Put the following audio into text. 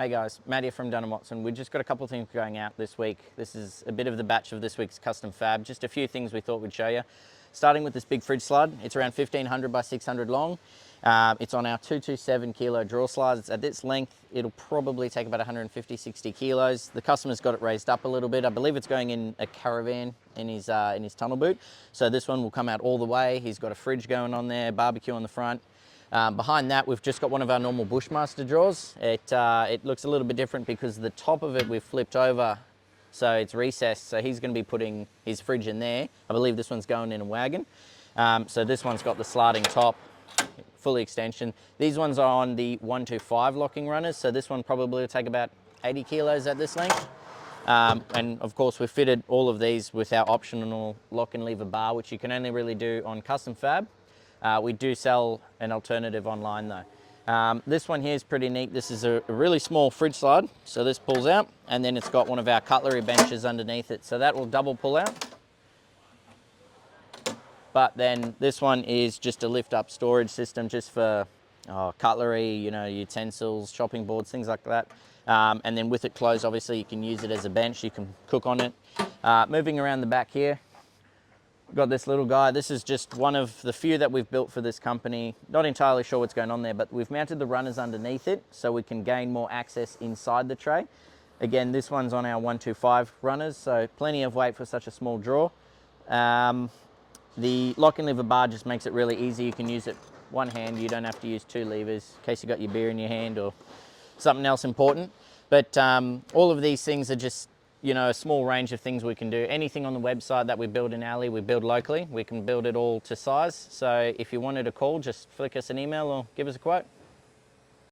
Hey guys, Matt here from Dunn Watson. We've just got a couple of things going out this week. This is a bit of the batch of this week's custom fab. Just a few things we thought we'd show you. Starting with this big fridge slide. It's around 1500 by 600 long. It's on our 227 kilo draw slides. It's at this length. It'll probably take about 150, 60 kilos. The customer's got it raised up a little bit. I believe it's going in a caravan in his tunnel boot. So this one will come out all the way. He's got a fridge going on there, barbecue on the front. Behind that, we've just got one of our normal Bushmaster drawers. It looks a little bit different because the top of it we've flipped over, so it's recessed. So he's going to be putting his fridge in there. I believe this one's going in a wagon. So this one's got the sliding top, fully extension. These ones are on the 125 locking runners. So this one probably will take about 80 kilos at this length. And of course we've fitted all of these with our optional lock and lever bar, which you can only really do on custom fab. We do sell an alternative online though. This one here is pretty neat. This is a really small fridge slide. So this pulls out and then it's got one of our cutlery benches underneath it. So that will double pull out. But then this one is just a lift up storage system just for cutlery, utensils, chopping boards, things like that. And then with it closed, obviously you can use it as a bench. You can cook on it. Moving around the back here. Got this little guy. This is just one of the few that we've built for this company. Not entirely sure what's going on there, but we've mounted the runners underneath it so we can gain more access inside the tray. Again, this one's on our 125 runners, so plenty of weight for such a small drawer. The lock and lever bar just makes it really easy. You can use it one hand. You don't have to use two levers in case you got your beer in your hand or something else important. But all of these things are just a small range of things we can do. Anything on the website that we build in Ali, we build locally. We can build it all to size. So if you wanted a call, just flick us an email or give us a quote.